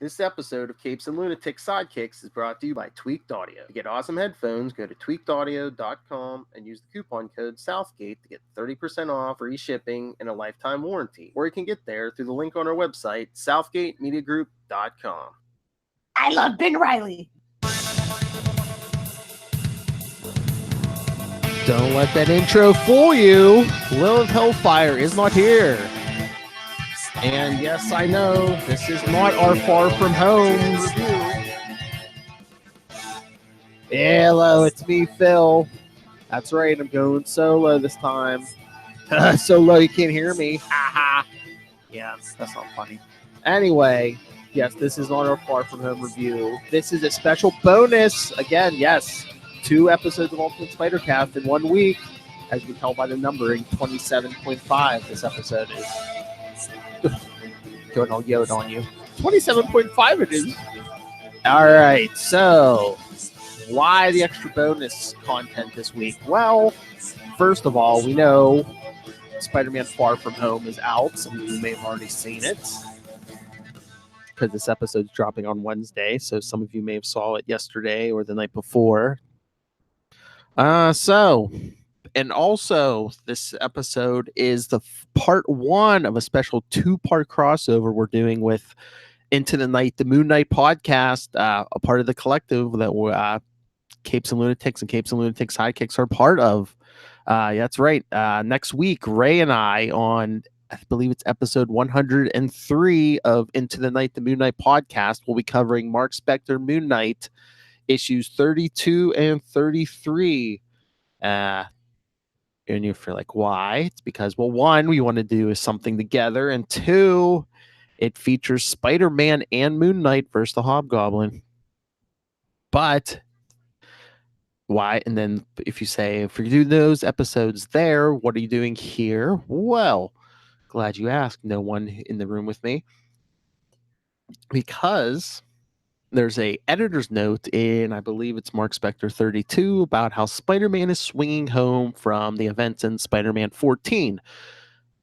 This episode of Capes and Lunatics Sidekicks is brought to you by Tweaked Audio. To get awesome headphones, go to tweakedaudio.com and use the coupon code Southgate to get 30% off, free shipping, and a lifetime warranty. Or you can get there through the link on our website, southgatemediagroup.com. I love Ben Riley. Don't let that intro fool you. Lilith Hellfire is not here. And yes, I know, this is not our Far From Home review. Hello, it's me, Phil. That's right, I'm going solo this time. So low you can't hear me. Yeah, that's not funny. Anyway, yes, this is not our Far From Home review. This is a special bonus. Again, yes, 2 episodes of Ultimate Spider-Cast in 1 week. As you can tell by the numbering, 27.5 this episode is. Going all yod on you. 27.5 it is. All right, so why the extra bonus content this week? Well, first of all, we know Spider-Man Far From Home is out. Some of you may have already seen it because this episode's dropping on Wednesday, so some of you may have saw it yesterday or the night before. And also, this episode is the part 1 of a special 2-part crossover we're doing with Into the Night, the Moon Knight podcast, a part of the collective that Capes and Lunatics and Capes and Lunatics Sidekicks are part of. That's right. Next week, Ray and I on, I believe it's episode 103 of Into the Night, the Moon Knight podcast, will be covering Mark Spector Moon Knight issues 32 and 33. And you feel like, why? It's because, well, 1, we want to do something together, and 2, it features Spider-Man and Moon Knight versus the Hobgoblin. But why? And then if you do those episodes there, what are you doing here? Well, glad you asked. No one in the room with me. Because there's a editor's note in, I believe it's Mark Spector 32, about how Spider-Man is swinging home from the events in Spider-Man 14,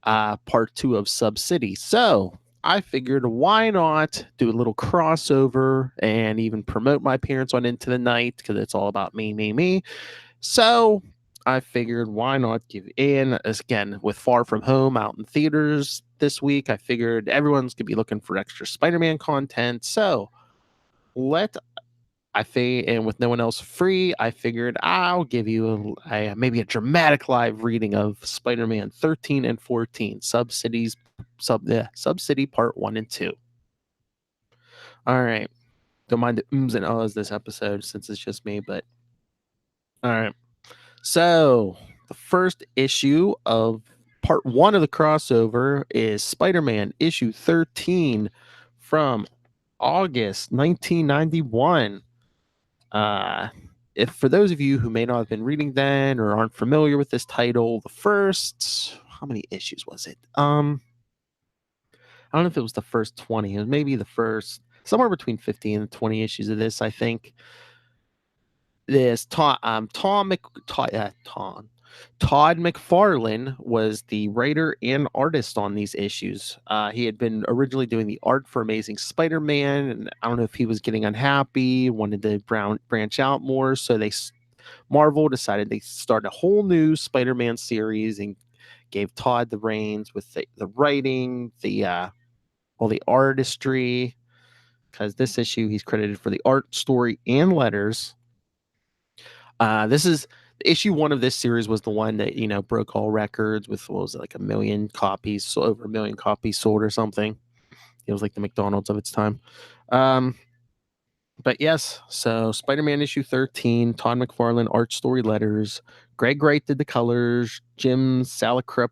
part 2 of Sub-City. So I figured, why not do a little crossover and even promote my appearance on Into the Night, because it's all about me. So I figured, why not give in, again, with Far From Home out in theaters this week. I figured everyone's going to be looking for extra Spider-Man content. So and with no one else free, I figured I'll give you maybe a dramatic live reading of Spider-Man 13 and 14, Sub-City part 1 and 2. All right. Don't mind the ums and ahs this episode since it's just me, but all right. So the first issue of part 1 of the crossover is Spider-Man issue 13 from August 1991. If for those of you who may not have been reading then or aren't familiar with this title, the first, how many issues was it? I don't know if it was the first 20. It was maybe the first, somewhere between 15 and 20 issues of this, I think. This Todd McFarlane was the writer and artist on these issues. He had been originally doing the art for Amazing Spider-Man, and I don't know if he was getting unhappy, wanted to branch out more, so Marvel decided they start a whole new Spider-Man series and gave Todd the reins with the writing, all the artistry, because this issue he's credited for the art, story, and letters. This is issue 1 of this series was the one that, broke all records with, what was it, like 1 million copies, so over 1 million copies sold or something. It was like the McDonald's of its time. But yes, so Spider-Man issue 13, Todd McFarlane, art, story, letters. Greg Wright did the colors. Jim Salicrup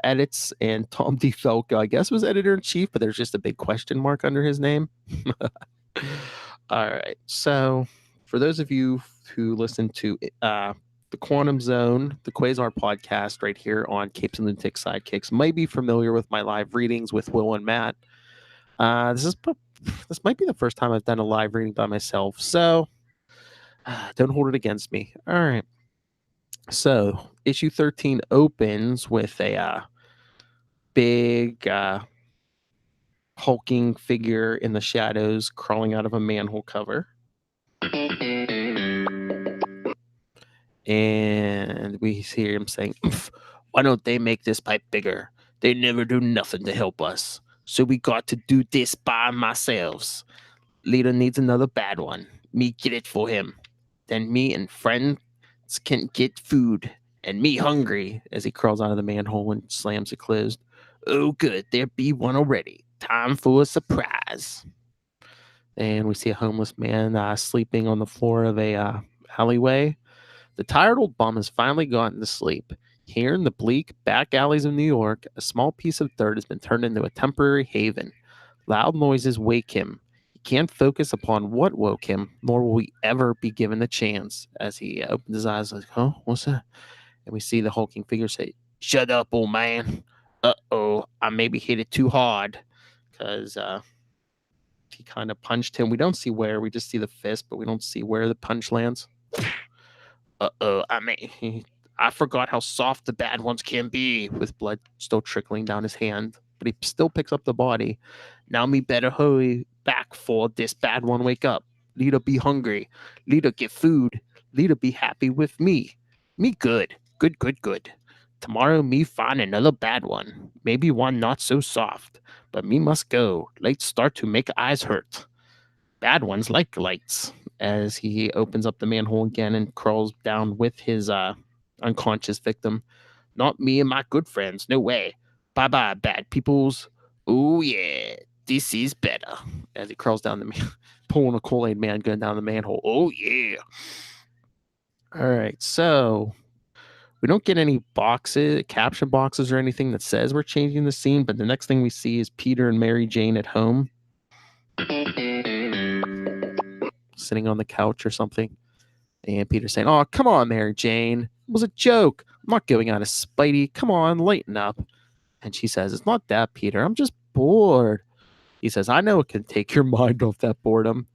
edits, and Tom DeFalco, I guess, was editor-in-chief, but there's just a big question mark under his name. All right, so for those of you who listen to the Quantum Zone, the Quasar podcast right here on Capes and Lunatics Sidekicks, might be familiar with my live readings with Will and Matt. This might be the first time I've done a live reading by myself, so don't hold it against me. All right. So issue 13 opens with a big hulking figure in the shadows crawling out of a manhole cover. And we hear him saying, "Why don't they make this pipe bigger? They never do nothing to help us. So we got to do this by ourselves. Leader needs another bad one. Me get it for him. Then me and friends can get food. And me hungry," as he crawls out of the manhole and slams it closed. "Oh, good. There be one already. Time for a surprise." And we see a homeless man sleeping on the floor of a alleyway. The tired old bum has finally gotten to sleep. Here in the bleak back alleys of New York, a small piece of dirt has been turned into a temporary haven. Loud noises wake him. He can't focus upon what woke him, nor will he ever be given the chance. As he opens his eyes, like, "Oh, what's that?" And we see the hulking figure say, "Shut up, old man. Uh-oh, I maybe hit it too hard." Because he kind of punched him. We don't see where. We just see the fist, but we don't see where the punch lands. "Uh-oh, I forgot how soft the bad ones can be," with blood still trickling down his hand. But he still picks up the body. "Now me better hurry back for this bad one wake up. Leader be hungry. Leader get food. Leader be happy with me. Me good. Good, good, good. Tomorrow me find another bad one. Maybe one not so soft. But me must go. Lights start to make eyes hurt. Bad ones like lights." As he opens up the manhole again and crawls down with his unconscious victim. "Not me and my good friends. No way. Bye-bye, bad peoples. Oh, yeah. This is better." As he crawls down pulling a Kool-Aid man going down the manhole. "Oh, yeah." All right, so we don't get any caption boxes or anything that says we're changing the scene, but the next thing we see is Peter and Mary Jane at home, sitting on the couch or something. And Peter's saying, "Oh, come on, Mary Jane. It was a joke. I'm not going out of Spidey. Come on, lighten up." And she says, "It's not that, Peter. I'm just bored." He says, "I know it can take your mind off that boredom."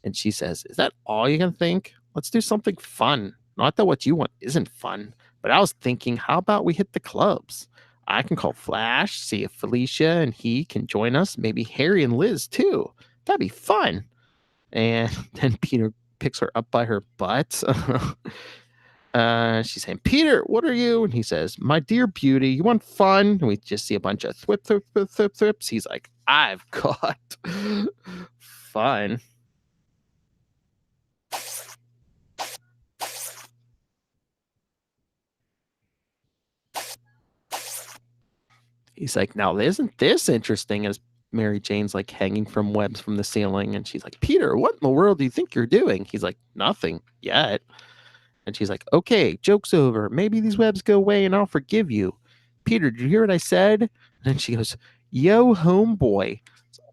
And she says, "Is that all you can think? Let's do something fun. Not that what you want isn't fun, but I was thinking, how about we hit the clubs? I can call Flash, see if Felicia and he can join us. Maybe Harry and Liz, too. That'd be fun." And then Peter picks her up by her butt. She's saying, "Peter, what are you?" And he says, "My dear beauty, you want fun?" And we just see a bunch of thwips. He's like, "I've got fun." He's like, "Now, isn't this interesting?" As Mary Jane's like hanging from webs from the ceiling. And she's like, "Peter, what in the world do you think you're doing?" He's like, "Nothing yet." And she's like, "Okay, joke's over. Maybe these webs go away and I'll forgive you." "Peter, did you hear what I said?" And then she goes, "Yo, homeboy."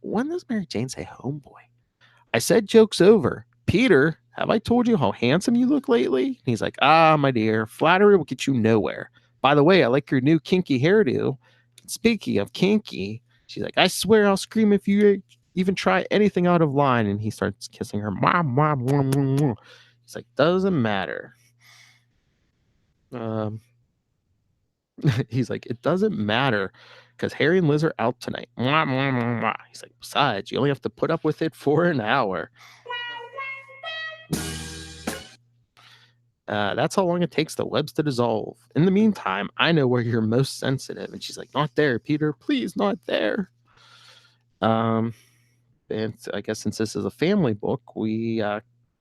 When does Mary Jane say homeboy? "I said joke's over. Peter, have I told you how handsome you look lately?" And he's like, "Ah, my dear, flattery will get you nowhere. By the way, I like your new kinky hairdo. Speaking of kinky," she's like, "I swear I'll scream if you even try anything out of line." And he starts kissing her. Mwah, mwah, mwah, mwah, mwah. He's like, "Doesn't matter." He's like, "It doesn't matter because Harry and Liz are out tonight." Mwah, mwah, mwah, mwah. He's like, "Besides, you only have to put up with it for an hour." That's how long it takes the webs to dissolve. In the meantime, I know where you're most sensitive." And she's like, "Not there, Peter. Please, not there." And I guess since this is a family book, we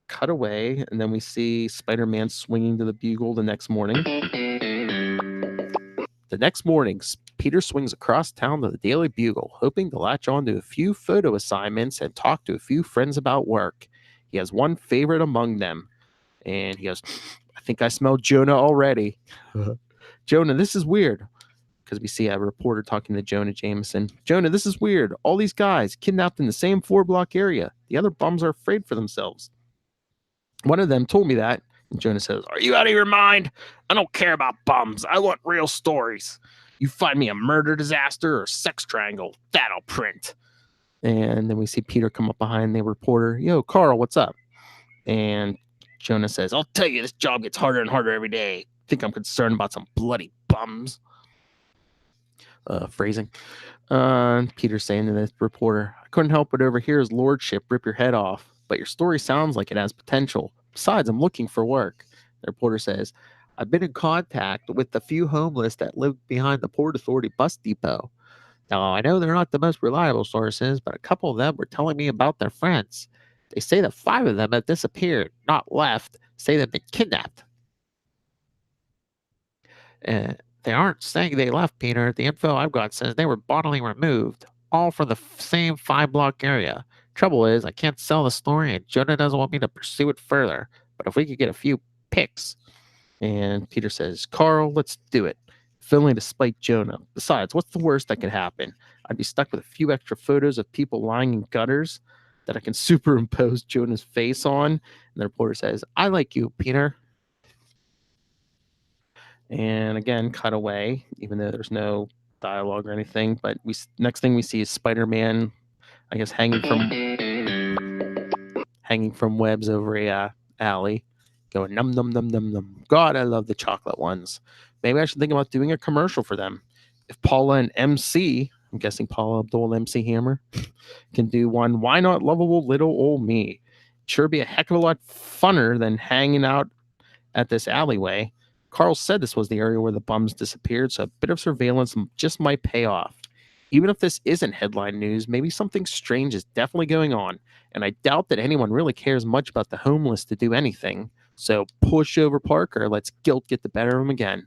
cut away, and then we see Spider-Man swinging to the bugle the next morning. The next morning, Peter swings across town to the Daily Bugle, hoping to latch on to a few photo assignments and talk to a few friends about work. He has one favorite among them, and he goes, "I think I smell Jonah already." "Jonah, this is weird." Because we see a reporter talking to Jonah Jameson. "Jonah, this is weird. All these guys kidnapped in the same 4-block area. The other bums are afraid for themselves. One of them told me that." And Jonah says, "Are you out of your mind? I don't care about bums. I want real stories. You find me a murder disaster or a sex triangle, that'll print." And then we see Peter come up behind the reporter. "Yo, Carl, what's up?" And Jonah says, "I'll tell you, this job gets harder and harder every day. Think I'm concerned about some bloody bums?" phrasing. Peter saying to the reporter, I couldn't help but overhear his lordship rip your head off, but your story sounds like it has potential. Besides, I'm looking for work. The reporter says, I've been in contact with the few homeless that live behind the Port Authority bus depot. Now, I know they're not the most reliable sources, but a couple of them were telling me about their friends. They say that 5 of them have disappeared, not left, say they've been kidnapped. They aren't saying they left, Peter. The info I've got says they were bodily removed, all from the same 5-block area. Trouble is, I can't sell the story, and Jonah doesn't want me to pursue it further. But if we could get a few pics. And Peter says, Carl, let's do it. If only to spite Jonah. Besides, what's the worst that could happen? I'd be stuck with a few extra photos of people lying in gutters that I can superimpose Jonah's face on. And the reporter says, I like you, Peter. And again, cut away, even though there's no dialogue or anything. But next thing we see is Spider-Man, I guess, hanging from webs over a alley, going num num num num num. God, I love the chocolate ones. Maybe I should think about doing a commercial for them. If Paula and MC, I'm guessing Paula Abdul MC Hammer, can do one, why not lovable little old me? Sure be a heck of a lot funner than hanging out at this alleyway. Carl said this was the area where the bums disappeared, so a bit of surveillance just might pay off. Even if this isn't headline news, maybe something strange is definitely going on, and I doubt that anyone really cares much about the homeless to do anything. So push over Parker, let's guilt get the better of him again.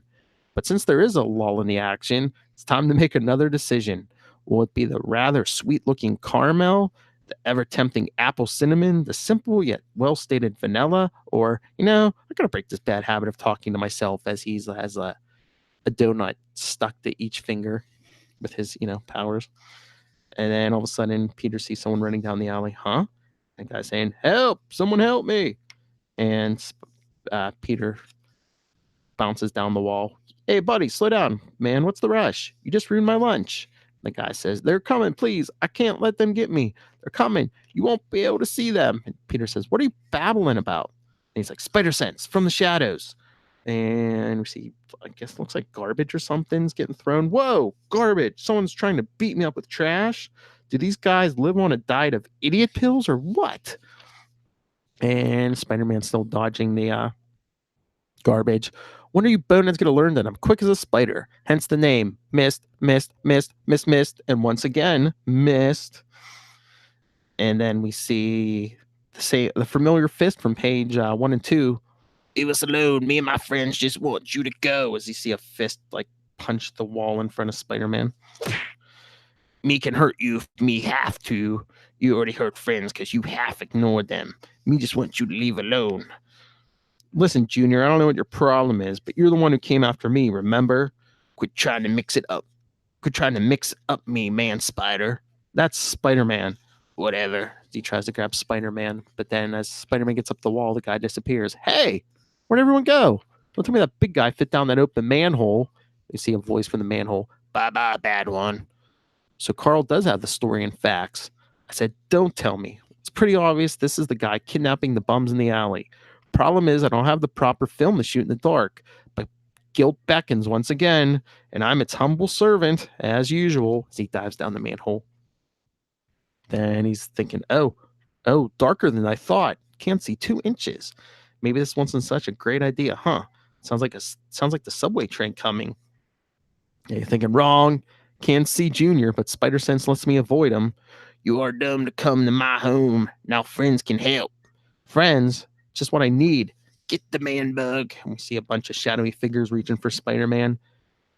But since there is a lull in the action, it's time to make another decision. Will it be the rather sweet-looking caramel, the ever-tempting apple cinnamon, the simple yet well-stated vanilla, or, I'm going to break this bad habit of talking to myself as he has a donut stuck to each finger with his, powers. And then all of a sudden, Peter sees someone running down the alley. Huh? And guy saying, help! Someone help me! And Peter bounces down the wall. Hey, buddy, slow down, man. What's the rush? You just ruined my lunch. The guy says, they're coming, please. I can't let them get me. They're coming. You won't be able to see them. And Peter says, what are you babbling about? And he's like, spider sense from the shadows. And we see, I guess, looks like garbage or something's getting thrown. Whoa, garbage. Someone's trying to beat me up with trash. Do these guys live on a diet of idiot pills or what? And Spider-Man's still dodging the garbage. When are you boneheads going to learn that I'm quick as a spider? Hence the name. Missed, missed, missed, missed, missed, and once again, missed. And then we see the familiar fist from page 1 and 2. Leave us alone. Me and my friends just want you to go. As you see a fist punch the wall in front of Spider-Man. Me can hurt you if me have to. You already hurt friends because you half ignored them. Me just want you to leave alone. Listen, Junior, I don't know what your problem is, but you're the one who came after me, remember? Quit trying to mix it up. Quit trying to mix up me, man, Spider. That's Spider-Man. Whatever. He tries to grab Spider-Man, but then as Spider-Man gets up the wall, the guy disappears. Hey, where'd everyone go? Don't tell me that big guy fit down that open manhole. You see a voice from the manhole. Bye-bye, bad one. So Carl does have the story and facts. I said, don't tell me. It's pretty obvious this is the guy kidnapping the bums in the alley. Problem is, I don't have the proper film to shoot in the dark, but guilt beckons once again, and I'm its humble servant, as usual, as he dives down the manhole. Then he's thinking, oh, darker than I thought. Can't see 2 inches. Maybe this wasn't such a great idea, huh? Sounds like the subway train coming. Yeah, you're thinking, wrong. Can't see Junior, but Spider Sense lets me avoid him. You are dumb to come to my home. Now friends can help. Friends? Just what I need. Get the man bug. And we see a bunch of shadowy figures reaching for Spider-Man.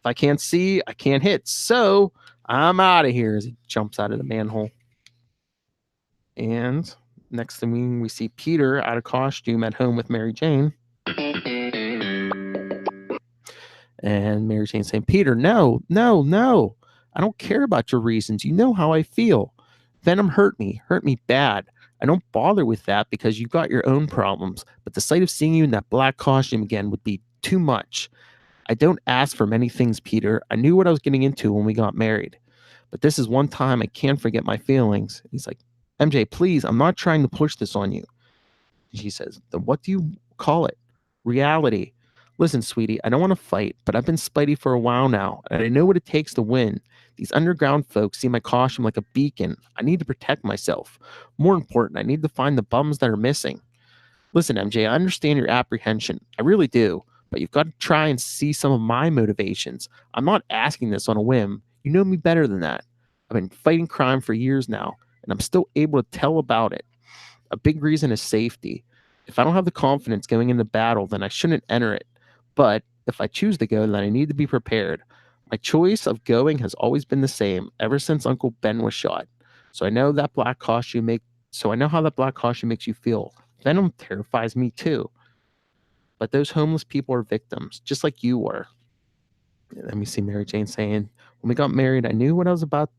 If I can't see, I can't hit. So I'm out of here as he jumps out of the manhole. And next thing we see Peter out of costume at home with Mary Jane. And Mary Jane saying, Peter, no. I don't care about your reasons. You know how I feel. Venom hurt me bad. I don't bother with that because you've got your own problems, but the sight of seeing you in that black costume again would be too much. I don't ask for many things, Peter. I knew what I was getting into when we got married, but this is one time I can't forget my feelings. He's like, MJ, please, I'm not trying to push this on you. She says, then what do you call it? Reality. Listen, sweetie, I don't want to fight, but I've been Spidey for a while now, and I know what it takes to win. These underground folks see my costume like a beacon. I need to protect myself. More important, I need to find the bums that are missing. Listen, MJ, I understand your apprehension. I really do. But you've got to try and see some of my motivations. I'm not asking this on a whim. You know me better than that. I've been fighting crime for years now, and I'm still able to tell about it. A big reason is safety. If I don't have the confidence going into battle, then I shouldn't enter it. But if I choose to go, then I need to be prepared. My choice of going has always been the same ever since Uncle Ben was shot. So I know that black costume make so I know how that black costume makes you feel. Venom terrifies me too. But those homeless people are victims, just like you were. Let me see Mary Jane saying, when we got married, I knew what I was about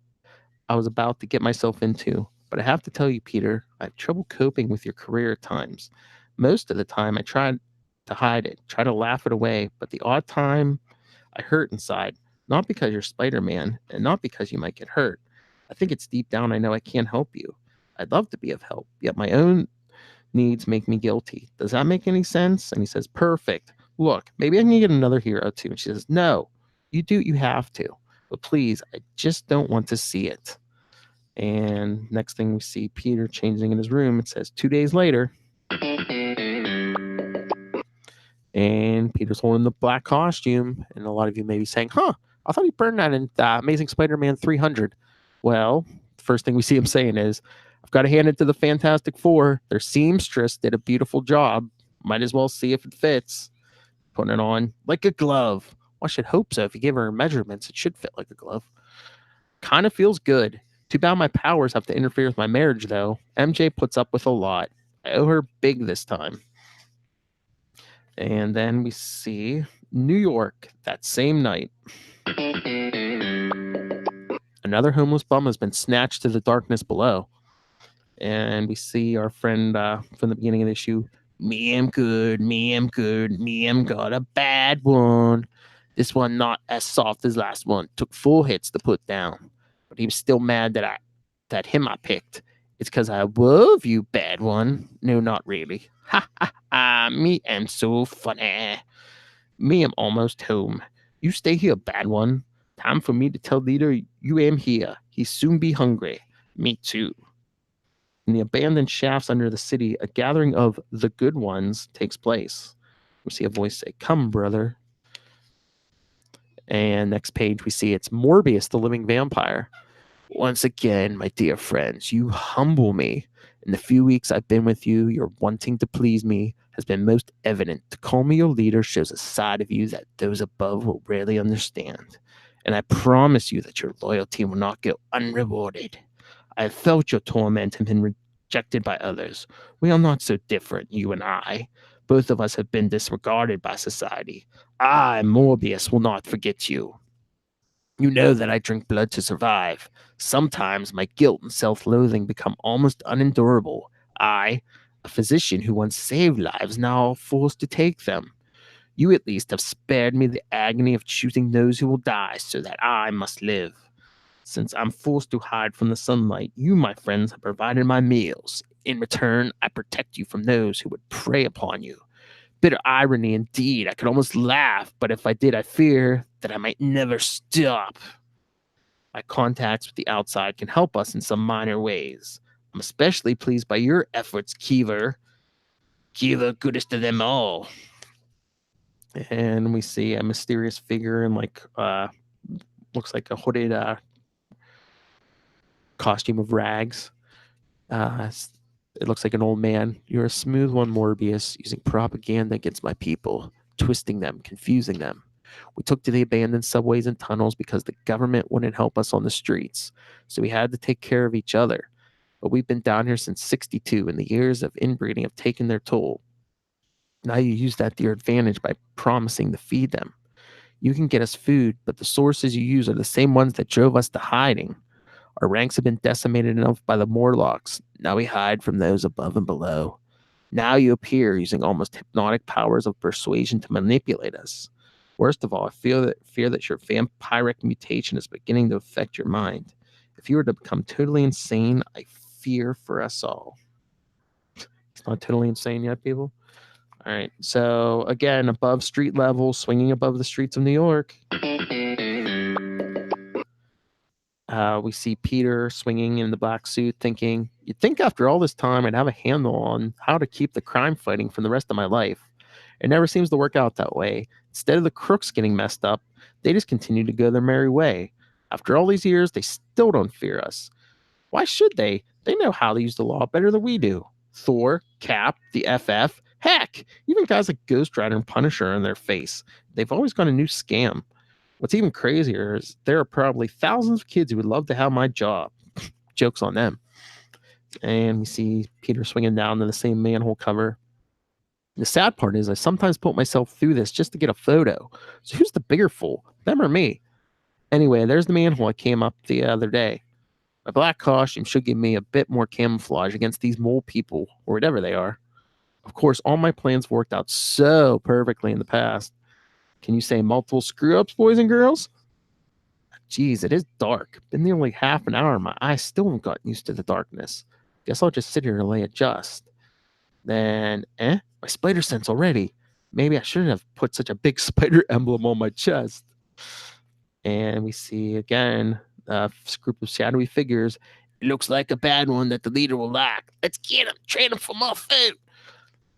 to get myself into. But I have to tell you, Peter, I have trouble coping with your career at times. Most of the time I try to hide it, try to laugh it away, but the odd time I hurt inside, not because you're Spider-Man, and not because you might get hurt. I think it's deep down I know I can't help you. I'd love to be of help, yet my own needs make me guilty. Does that make any sense? And he says, perfect. Look, maybe I can get another hero too. And she says, no, you do, you have to. But please, I just don't want to see it. And next thing we see Peter changing in his room. It says 2 days later. And Peter's holding the black costume. And a lot of you may be saying, huh, I thought he burned that in Amazing Spider-Man 300. Well, the first thing we see him saying is, I've got to hand it to the Fantastic Four. Their seamstress did a beautiful job. Might as well see if it fits. Putting it on like a glove. Well, I should hope so. If you give her measurements, it should fit like a glove. Kind of feels good. Too bad my powers have to interfere with my marriage, though. MJ puts up with a lot. I owe her big this time. And then we see New York that same night. Another homeless bum has been snatched to the darkness below. And we see our friend from the beginning of the issue. Me am good, me am good, me am got a bad one. This one not as soft as last one. Took 4 hits to put down. But he was still mad that him I picked. It's because I love you, bad one. No, not really. Ha ha ha, me am so funny. Me am almost home. You stay here, bad one. Time for me to tell leader you am here. He soon be hungry. Me too. In the abandoned shafts under the city, a gathering of the good ones takes place. We see a voice say, come, brother. And next page, we see it's Morbius, the living vampire. Once again, my dear friends, you humble me. In the few weeks I've been with you, your wanting to please me has been most evident. To call me your leader shows a side of you that those above will rarely understand. And I promise you that your loyalty will not go unrewarded. I have felt your torment and been rejected by others. We are not so different, you and I. Both of us have been disregarded by society. I, Morbius, will not forget you. You know that I drink blood to survive. Sometimes my guilt and self-loathing become almost unendurable. I, a physician who once saved lives, now forced to take them. You at least have spared me the agony of choosing those who will die so that I must live. Since I'm forced to hide from the sunlight, you, my friends, have provided my meals. In return, I protect you from those who would prey upon you. Bitter irony indeed. I could almost laugh, but if I did, I fear that I might never stop. My contacts with the outside can help us in some minor ways. I'm especially pleased by your efforts, Kiever. Kiever, goodest of them all. And we see a mysterious figure in looks like a hooded costume of rags. It looks like an old man. You're a smooth one, Morbius, using propaganda against my people, twisting them, confusing them. We took to the abandoned subways and tunnels because the government wouldn't help us on the streets, so we had to take care of each other. But we've been down here since '62, and the years of inbreeding have taken their toll. Now you use that to your advantage by promising to feed them. You can get us food, but the sources you use are the same ones that drove us to hiding. Our ranks have been decimated enough by the Morlocks. Now we hide from those above and below. Now you appear using almost hypnotic powers of persuasion to manipulate us. Worst of all, I fear that your vampiric mutation is beginning to affect your mind. If you were to become totally insane, I fear for us all. It's not totally insane yet, people. All right. So again, above street level, swinging above the streets of New York. We see Peter swinging in the black suit, thinking, you'd think after all this time I'd have a handle on how to keep the crime fighting for the rest of my life. It never seems to work out that way. Instead of the crooks getting messed up, they just continue to go their merry way. After all these years, they still don't fear us. Why should they? They know how to use the law better than we do. Thor, Cap, the FF, heck, even guys like Ghost Rider and Punisher are in their face. They've always got a new scam. What's even crazier is there are probably thousands of kids who would love to have my job. Joke's on them. And we see Peter swinging down to the same manhole cover. The sad part is I sometimes put myself through this just to get a photo. So who's the bigger fool, them or me? Anyway, there's the manhole I came up the other day. My black costume should give me a bit more camouflage against these mole people, or whatever they are. Of course, all my plans worked out so perfectly in the past. Can you say multiple screw-ups, boys and girls? Geez, it is dark. Been nearly half an hour, and my eyes still haven't gotten used to the darkness. Guess I'll just sit here and lay adjust. Then, my spider sense already. Maybe I shouldn't have put such a big spider emblem on my chest. And we see again a group of shadowy figures. It looks like a bad one that the leader will like. Let's get him, trade him for more food.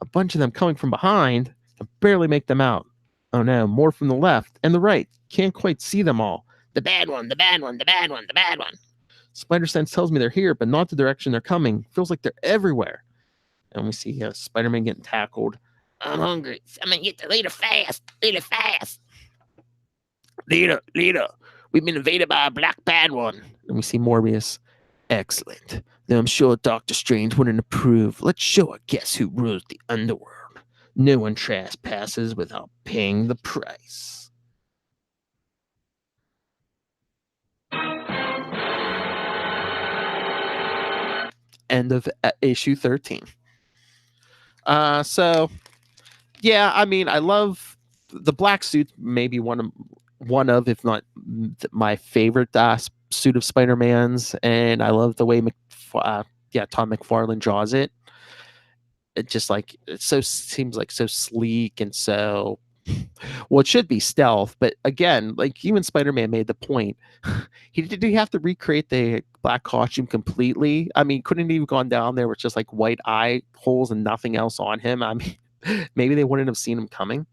A bunch of them coming from behind. Can barely make them out. Oh no, more from the left and the right. Can't quite see them all. The bad one, the bad one, the bad one, the bad one. Spider sense tells me they're here, but not the direction they're coming. Feels like they're everywhere. And we see Spider-Man getting tackled. I'm hungry. Someone get the leader fast. Leader fast. Leader. We've been invaded by a black bad one. And we see Morbius. Excellent. Though I'm sure Doctor Strange wouldn't approve. Let's show a guess who rules the underworld. No one trespasses without paying the price. End of issue 13. So, yeah, I mean, I love the black suit. Maybe one of, if not my favorite suit of Spider-Man's, and I love the way Todd McFarlane draws it. It just like seems like so sleek and so well. It should be stealth, but again, like even Spider-Man made the point. Did he have to recreate the black costume completely? I mean, couldn't he have gone down there with just like white eye holes and nothing else on him? I mean, maybe they wouldn't have seen him coming.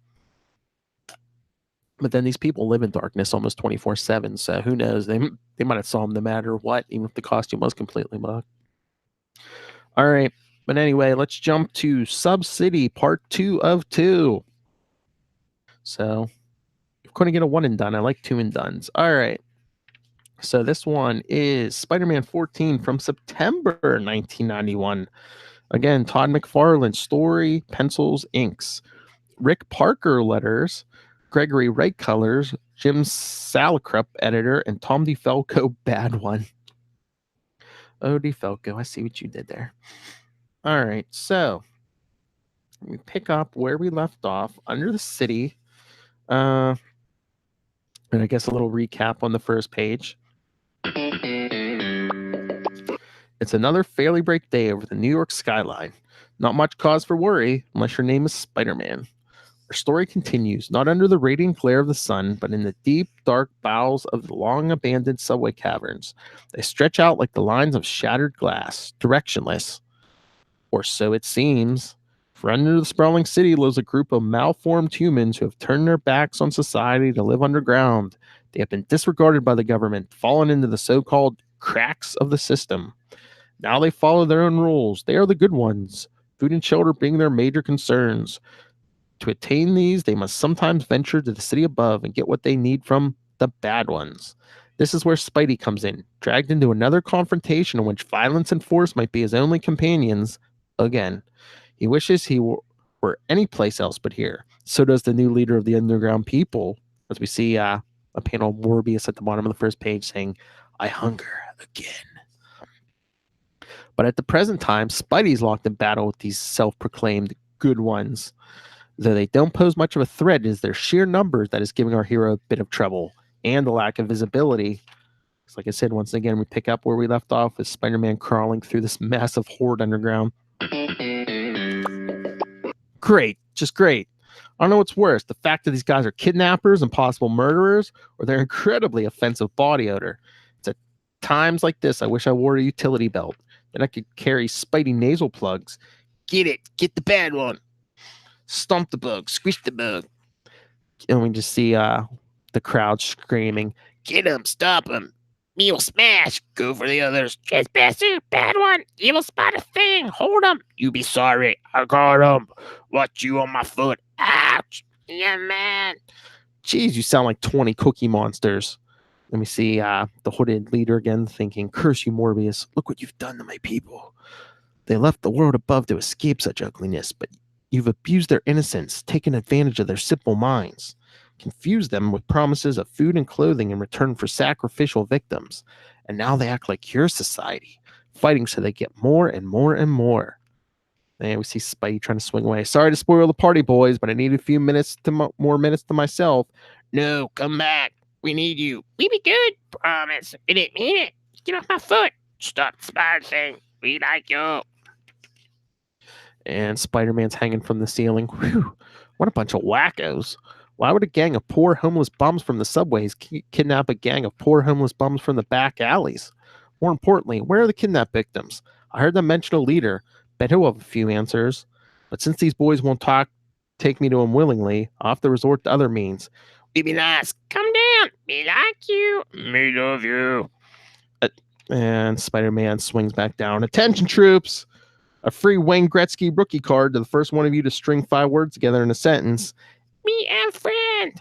But then these people live in darkness almost 24/7, so who knows? They might have saw him no matter what, even if the costume was completely mugged. All right, but anyway, let's jump to Sub-City Part 2 of 2. So, you're going to get a one and done. I like two and dones. All right. So this one is Spider-Man 14 from September 1991. Again, Todd McFarlane, story, pencils, inks. Rick Parker letters, Gregory Wright colors, Jim Salicrup editor, and Tom DeFalco bad one. Oh, DeFalco, I see what you did there. All right, so we pick up where we left off under the city. And I guess a little recap on the first page. It's another fairly bright day over the New York skyline. Not much cause for worry unless your name is Spider-Man. Our story continues, not under the radiant glare of the sun, but in the deep, dark bowels of the long-abandoned subway caverns. They stretch out like the lines of shattered glass, directionless. Or so it seems. For under the sprawling city lives a group of malformed humans who have turned their backs on society to live underground. They have been disregarded by the government, fallen into the so-called cracks of the system. Now they follow their own rules. They are the good ones, food and shelter being their major concerns. To attain these, they must sometimes venture to the city above and get what they need from the bad ones. This is where Spidey comes in, dragged into another confrontation in which violence and force might be his only companions again. He wishes he were any place else but here. So does the new leader of the underground people, as we see a panel of Morbius at the bottom of the first page saying, I hunger again. But at the present time, Spidey's locked in battle with these self-proclaimed good ones. Though they don't pose much of a threat, it is their sheer numbers that is giving our hero a bit of trouble, and the lack of visibility. So like I said, once again, we pick up where we left off with Spider-Man crawling through this massive horde underground. Great, just great. I don't know what's worse, the fact that these guys are kidnappers and possible murderers, or their incredibly offensive body odor. It's a times like this, I wish I wore a utility belt. Then I could carry Spidey nasal plugs. Get it. Get the bad one. Stomp the bug. Squish the bug. And we just see the crowd screaming, get him. Stop him. Evil smash. Go for the others. Trespasser. Bad one. Evil spot a thing. Hold him. You be sorry. I got him. Watch you on my foot. Ouch. Yeah, man. Jeez, you sound like 20 Cookie Monsters. Let me see the hooded leader again thinking, curse you, Morbius. Look what you've done to my people. They left the world above to escape such ugliness, but you've abused their innocence, taken advantage of their simple minds, confused them with promises of food and clothing in return for sacrificial victims. And now they act like your society, fighting so they get more and more and more. And we see Spidey trying to swing away. Sorry to spoil the party, boys, but I need a few minutes more minutes to myself. No, come back. We need you. We be good. Promise. We didn't mean it. Get off my foot. Stop the spider thing. We like you. And Spider-Man's hanging from the ceiling. Whew. What a bunch of wackos. Why would a gang of poor homeless bums from the subways kidnap a gang of poor homeless bums from the back alleys? More importantly, where are the kidnapped victims? I heard them mention a leader. Bet he'll have a few answers. But since these boys won't take me to him willingly, I'll have to resort to other means. We be nice. Come down. We like you. We love you. And Spider-Man swings back down. Attention, troops. A free Wayne Gretzky rookie card to the first one of you to string 5 words together in a sentence. Me and friend.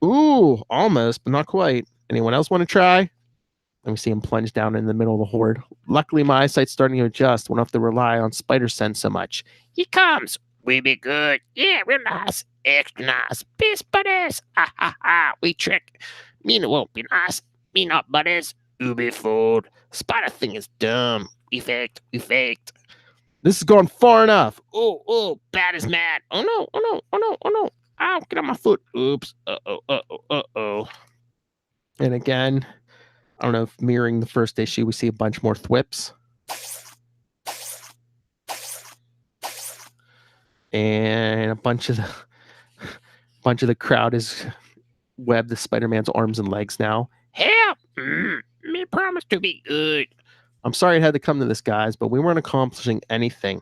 Ooh, almost, but not quite. Anyone else want to try? Let me see him plunge down in the middle of the horde. Luckily, my eyesight's starting to adjust. Won't have to rely on spider sense so much. He comes. We be good. Yeah, we're nice. Extra nice. Best buddies. Ha ha ha. We trick. Mean it won't be nice. Me not buddies. You be fooled. Spider thing is dumb. We faked. We faked. This has gone far enough. Oh, bad is mad. Oh no, oh no, oh no, oh no. Ow, get on my foot. Oops. Uh-oh. And again, I don't know if mirroring the first issue, we see a bunch more thwips. And a bunch of the crowd is webbed to Spider-Man's arms and legs now. Help! Me promise to be good. I'm sorry it had to come to this, guys, but we weren't accomplishing anything.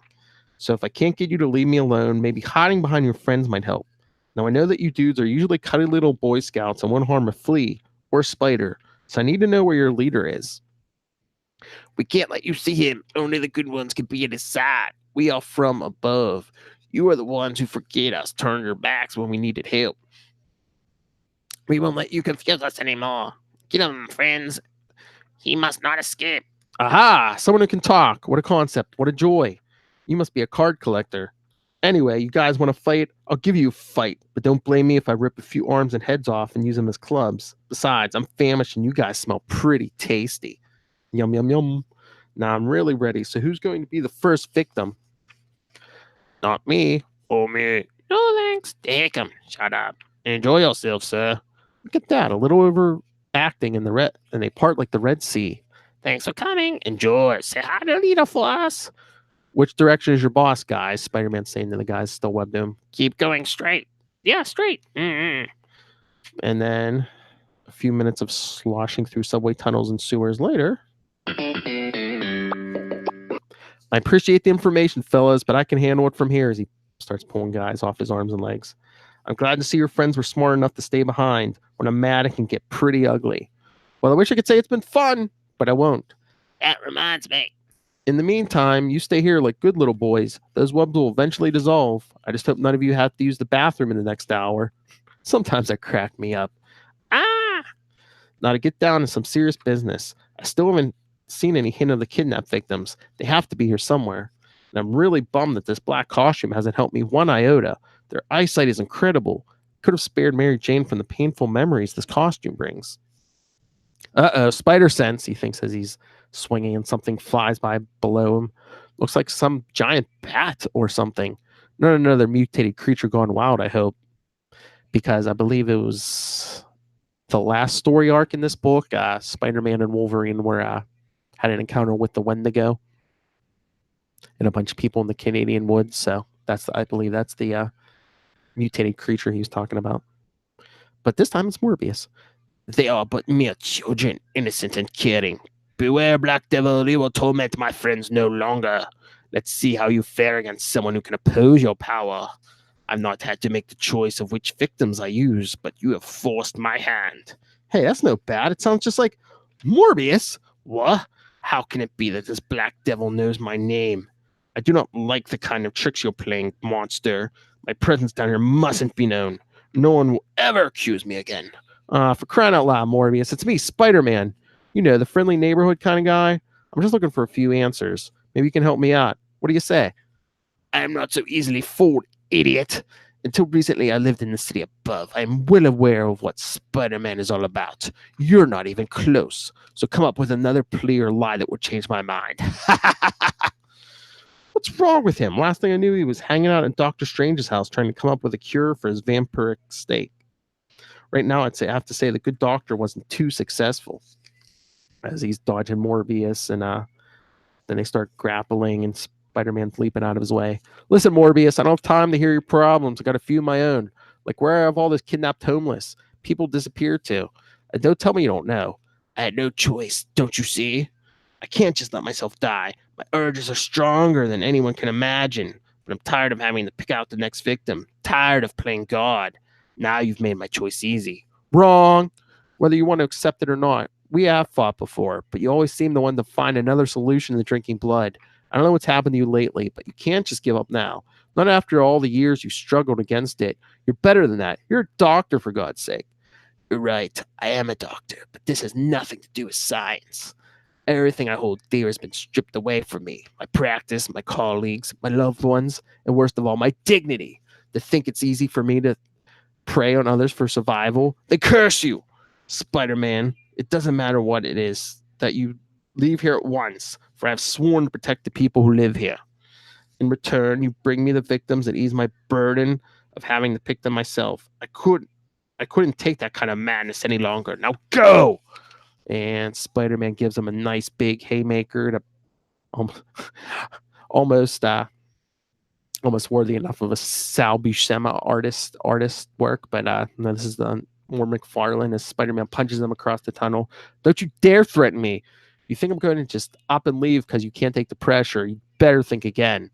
So if I can't get you to leave me alone, maybe hiding behind your friends might help. Now, I know that you dudes are usually cutty little Boy Scouts and won't harm a flea or a spider, so I need to know where your leader is. We can't let you see him. Only the good ones can be at his side. We are from above. You are the ones who forget us, turn your backs when we needed help. We won't let you confuse us anymore. Get him, friends. He must not escape. Aha! Someone who can talk. What a concept. What a joy. You must be a card collector. Anyway, you guys want to fight? I'll give you a fight, but don't blame me if I rip a few arms and heads off and use them as clubs. Besides, I'm famished and you guys smell pretty tasty. Yum, yum, yum. Now I'm really ready. So who's going to be the first victim? Not me. Oh, me. No, thanks. Take him. Shut up. Enjoy yourself, sir. Look at that. A little overacting in the red, and they part like the Red Sea. Thanks for coming. Enjoy. Say hi to leader for us. Which direction is your boss, guys? Spider-Man saying to the guys still webbed him. Keep going straight. Yeah, straight. Mm-hmm. And then a few minutes of sloshing through subway tunnels and sewers later. I appreciate the information, fellas, but I can handle it from here as he starts pulling guys off his arms and legs. I'm glad to see your friends were smart enough to stay behind when I'm mad it can get pretty ugly. Well, I wish I could say it's been fun, but I won't. That reminds me. In the meantime, you stay here like good little boys. Those webs will eventually dissolve. I just hope none of you have to use the bathroom in the next hour. Sometimes that crack me up. Now to get down to some serious business. I still haven't seen any hint of the kidnapped victims. They have to be here somewhere. And I'm really bummed that this black costume hasn't helped me one iota. Their eyesight is incredible. Could have spared Mary Jane from the painful memories this costume brings. Uh-oh, spider sense, he thinks as he's swinging and something flies by below him. Looks like some giant bat or something. Not another mutated creature gone wild, I hope. Because I believe it was the last story arc in this book. Spider-Man and Wolverine had an encounter with the Wendigo and a bunch of people in the Canadian woods. So I believe that's the mutated creature he was talking about. But this time it's Morbius. They are but mere children, innocent and caring. Beware, Black Devil, you will torment my friends no longer. Let's see how you fare against someone who can oppose your power. I've not had to make the choice of which victims I use, but you have forced my hand. Hey, that's no bad. It sounds just like Morbius. What? How can it be that this Black Devil knows my name? I do not like the kind of tricks you're playing, monster. My presence down here mustn't be known. No one will ever accuse me again. For crying out loud, Morbius, it's me, Spider-Man. You know, the friendly neighborhood kind of guy. I'm just looking for a few answers. Maybe you can help me out. What do you say? I am not so easily fooled, idiot. Until recently, I lived in the city above. I am well aware of what Spider-Man is all about. You're not even close. So come up with another plea or lie that would change my mind. What's wrong with him? Last thing I knew, he was hanging out at Doctor Strange's house trying to come up with a cure for his vampiric state. Right now, I have to say the good doctor wasn't too successful, as he's dodging Morbius, and then they start grappling, and Spider-Man's leaping out of his way. Listen, Morbius, I don't have time to hear your problems. I got a few of my own. Like, where have all this kidnapped homeless people disappeared to? And don't tell me you don't know. I had no choice, don't you see? I can't just let myself die. My urges are stronger than anyone can imagine. But I'm tired of having to pick out the next victim. Tired of playing God. Now you've made my choice easy. Wrong. Whether you want to accept it or not, we have fought before, but you always seem the one to find another solution to drinking blood. I don't know what's happened to you lately, but you can't just give up now. Not after all the years you struggled against it. You're better than that. You're a doctor, for God's sake. You're right. I am a doctor, but this has nothing to do with science. Everything I hold dear has been stripped away from me. My practice, my colleagues, my loved ones, and worst of all, my dignity. To think it's easy for me to prey on others for survival? They curse you, Spider-Man. It doesn't matter what it is that you leave here at once, for I have sworn to protect the people who live here. In return, you bring me the victims and ease my burden of having to pick them myself. I couldn't take that kind of madness any longer. Now go! And Spider-Man gives him a nice big haymaker to almost worthy enough of a Sal Buscema artist work. But no, this is the more McFarlane as Spider-Man punches him across the tunnel. Don't you dare threaten me. You think I'm going to just up and leave because you can't take the pressure? You better think again.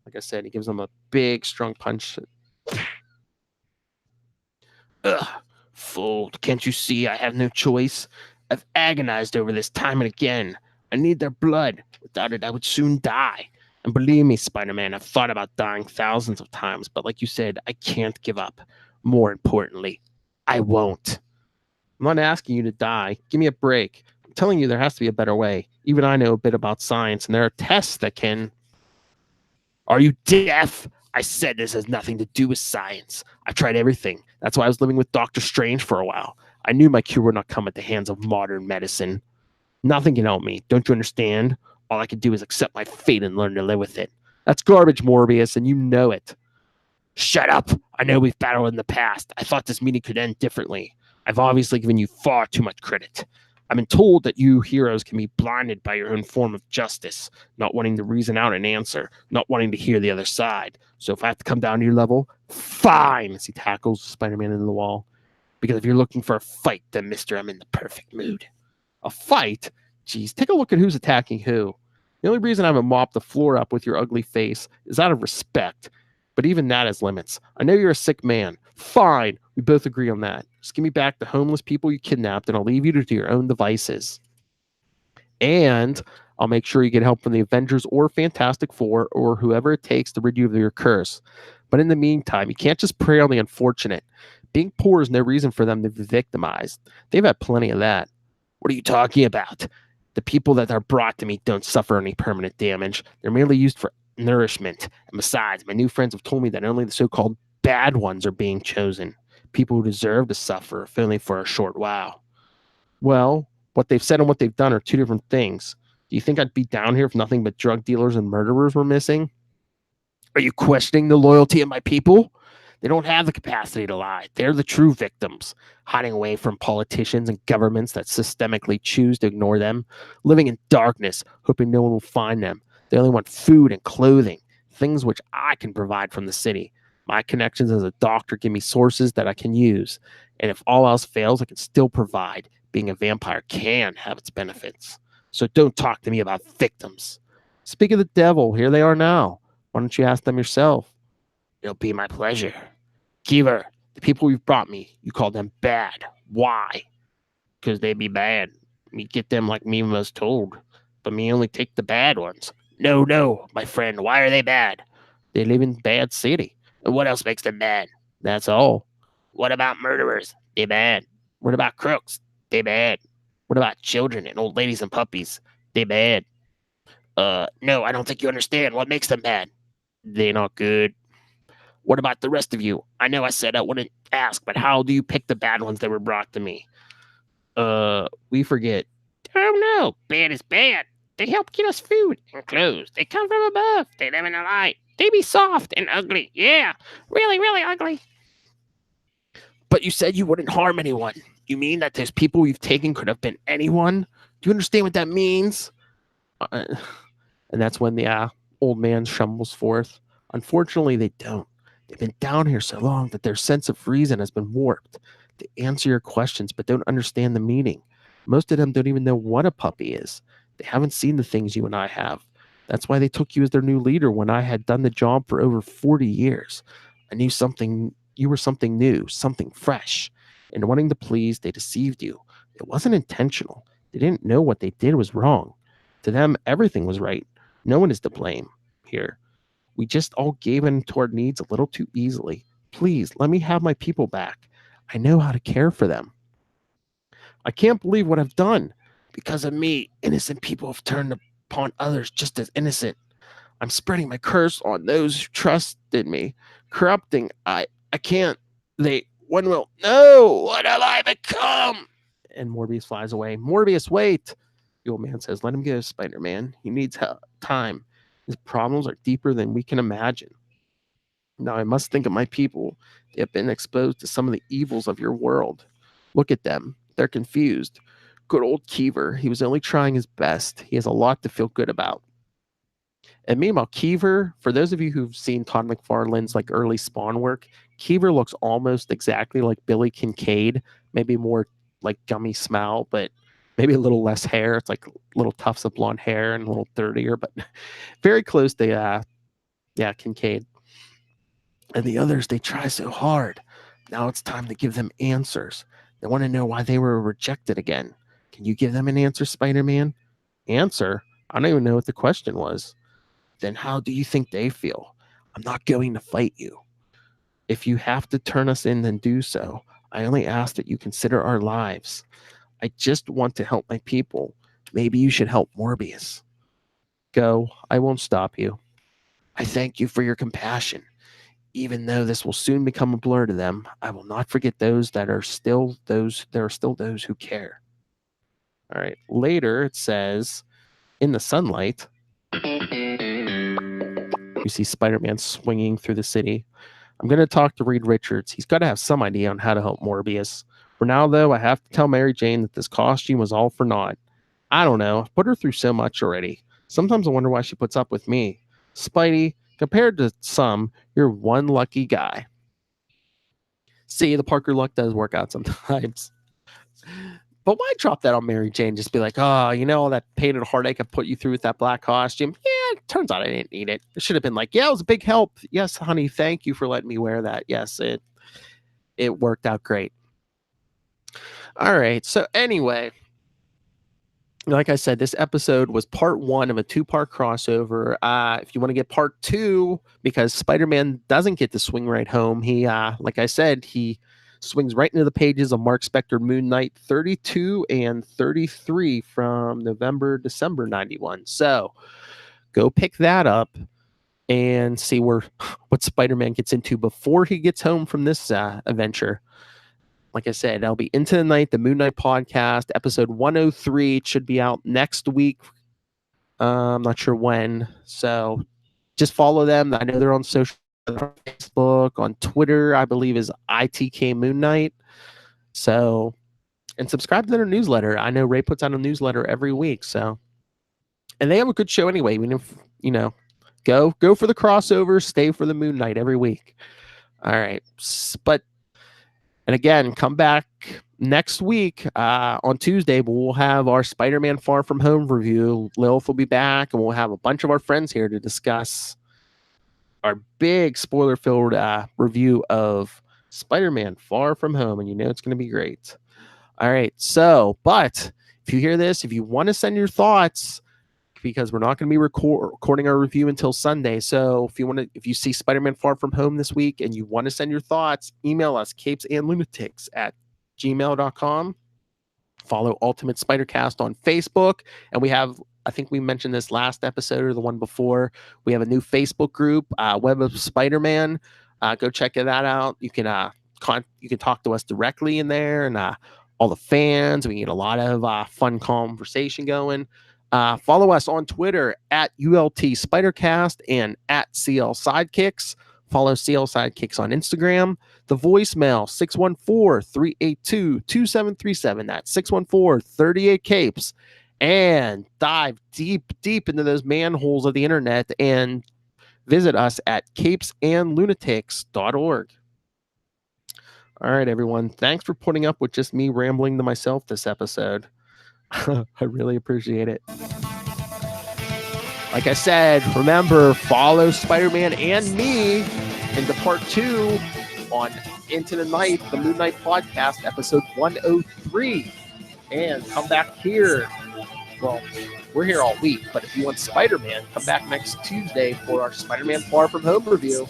Like I said, he gives him a big, strong punch. Ugh, fool. Can't you see I have no choice? I've agonized over this time and again. I need their blood. Without it, I would soon die. And believe me, Spider-Man, I've thought about dying thousands of times, but like you said, I can't give up. More importantly, I won't. I'm not asking you to die. Give me a break. I'm telling you there has to be a better way. Even I know a bit about science, and there are tests that can... Are you deaf? I said this has nothing to do with science. I've tried everything. That's why I was living with Doctor Strange for a while. I knew my cure would not come at the hands of modern medicine. Nothing can help me. Don't you understand? All I can do is accept my fate and learn to live with it. That's garbage, Morbius, and you know it. Shut up. I know we've battled in the past. I thought this meeting could end differently. I've obviously given you far too much credit. I've been told that you heroes can be blinded by your own form of justice, not wanting to reason out an answer, not wanting to hear the other side. So if I have to come down to your level, fine, as he tackles Spider-Man into the wall. Because if you're looking for a fight, then, mister, I'm in the perfect mood. A fight? Jeez, take a look at who's attacking who. The only reason I haven't mopped the floor up with your ugly face is out of respect. But even that has limits. I know you're a sick man. Fine, we both agree on that. Just give me back the homeless people you kidnapped, and I'll leave you to your own devices. And I'll make sure you get help from the Avengers or Fantastic Four or whoever it takes to rid you of your curse. But in the meantime, you can't just prey on the unfortunate. Being poor is no reason for them to be victimized. They've had plenty of that. What are you talking about? The people that are brought to me don't suffer any permanent damage. They're merely used for nourishment. And besides, my new friends have told me that only the so-called bad ones are being chosen. People who deserve to suffer, if only for a short while. Well, what they've said and what they've done are two different things. Do you think I'd be down here if nothing but drug dealers and murderers were missing? Are you questioning the loyalty of my people? They don't have the capacity to lie. They're the true victims, hiding away from politicians and governments that systemically choose to ignore them, living in darkness, hoping no one will find them. They only want food and clothing, things which I can provide from the city. My connections as a doctor give me sources that I can use. And if all else fails, I can still provide. Being a vampire can have its benefits. So don't talk to me about victims. Speak of the devil, here they are now. Why don't you ask them yourself? It'll be my pleasure. Keever, the people you've brought me, you call them bad. Why? Because they be bad. Me get them like me was told, but me only take the bad ones. No, my friend, why are they bad? They live in bad city. And what else makes them bad? That's all. What about murderers? They bad. What about crooks? They bad. What about children and old ladies and puppies? They bad. No, I don't think you understand. What makes them bad? They not good. What about the rest of you? I know I said I wouldn't ask, but how do you pick the bad ones that were brought to me? We forget. Oh no, bad is bad. They help get us food and clothes. They come from above. They live in the light. They be soft and ugly. Yeah, really, really ugly. But you said you wouldn't harm anyone. You mean that those people you've taken could have been anyone? Do you understand what that means? And that's when the old man shambles forth. Unfortunately, they don't. They've been down here so long that their sense of reason has been warped. They answer your questions but don't understand the meaning. Most of them don't even know what a puppy is. They haven't seen the things you and I have. That's why they took you as their new leader when I had done the job for over 40 years. I knew you were something new, something fresh. And wanting to please, they deceived you. It wasn't intentional. They didn't know what they did was wrong. To them, everything was right. No one is to blame here. We just all gave in to our needs a little too easily. Please, let me have my people back. I know how to care for them. I can't believe what I've done. Because of me, innocent people have turned upon others just as innocent. I'm spreading my curse on those who trusted me. Corrupting, I can't. One will. No, what have I become? And Morbius flies away. Morbius, wait. The old man says, let him go, Spider-Man. He needs time. His problems are deeper than we can imagine. Now I must think of my people. They have been exposed to some of the evils of your world. Look at them. They're confused. Good old Keever. He was only trying his best. He has a lot to feel good about. And meanwhile, Keever, for those of you who've seen Todd McFarlane's like early Spawn work, Keever looks almost exactly like Billy Kincaid, maybe more like gummy smile, but maybe a little less hair. It's like little tufts of blonde hair and a little dirtier, but very close to Kincaid. And the others, they try so hard. Now it's time to give them answers. They want to know why they were rejected again. Can you give them an answer, Spider-Man? Answer? I don't even know what the question was. Then how do you think they feel? I'm not going to fight you. If you have to turn us in, then do so. I only ask that you consider our lives. I just want to help my people. Maybe you should help Morbius. Go. I won't stop you. I thank you for your compassion. Even though this will soon become a blur to them, I will not forget those that are still those. There are still those who care. All right. Later, it says, in the sunlight, you see Spider-Man swinging through the city. I'm going to talk to Reed Richards. He's got to have some idea on how to help Morbius. For now, though, I have to tell Mary Jane that this costume was all for naught. I don't know. I've put her through so much already. Sometimes I wonder why she puts up with me. Spidey, compared to some, you're one lucky guy. See, the Parker luck does work out sometimes. But why drop that on Mary Jane? Just be like, oh, you know, all that pain and heartache I put you through with that black costume? Yeah, it turns out I didn't need it. It should have been like, yeah, it was a big help. Yes, honey, thank you for letting me wear that. Yes, it worked out great. All right. So anyway, like I said, this episode was part 1 of a 2-part crossover. If you want to get part 2, because Spider-Man doesn't get to swing right home, he, like I said, he swings right into the pages of Mark Spector Moon Knight 32 and 33 from December 91. So go pick that up and see what Spider-Man gets into before he gets home from this adventure. Like I said, that'll be Into the Night, the Moon Knight podcast, episode 103. It should be out next week. I'm not sure when. So just follow them. I know they're on social, on Facebook, on Twitter, I believe is ITK Moon Knight. So, and subscribe to their newsletter. I know Ray puts out a newsletter every week. So, and they have a good show anyway. Even if, you know, go for the crossover, stay for the Moon Knight every week. All right. But, and again, come back next week on Tuesday, we'll have our Spider-Man Far From Home review. Lilith will be back, and we'll have a bunch of our friends here to discuss our big spoiler-filled review of Spider-Man Far From Home, and you know it's going to be great. All right, so, but if you hear this, if you want to send your thoughts, because we're not going to be recording our review until Sunday. So if you see Spider-Man Far From Home this week and you want to send your thoughts, email us capesandlunatics@gmail.com. Follow Ultimate Spidercast on Facebook. And we have, I think we mentioned this last episode or the one before, we have a new Facebook group, Web of Spider-Man. Go check that out. You can talk to us directly in there, and all the fans. We get a lot of fun conversation going. Follow us on Twitter at ULT Spidercast and at CL Sidekicks. Follow CL Sidekicks on Instagram. The voicemail, 614-382-2737. That's 614-38-CAPES. And dive deep into those manholes of the internet and visit us at capesandlunatics.org. All right, everyone. Thanks for putting up with just me rambling to myself this episode. I really appreciate it. Like I said, remember, follow Spider-Man and me into part 2 on Into the Night, the Moon Knight podcast, episode 103. And come back here. Well, we're here all week, but if you want Spider-Man, come back next Tuesday for our Spider-Man Far From Home review.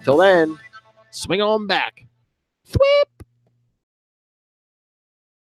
Till then, swing on back. Sweep!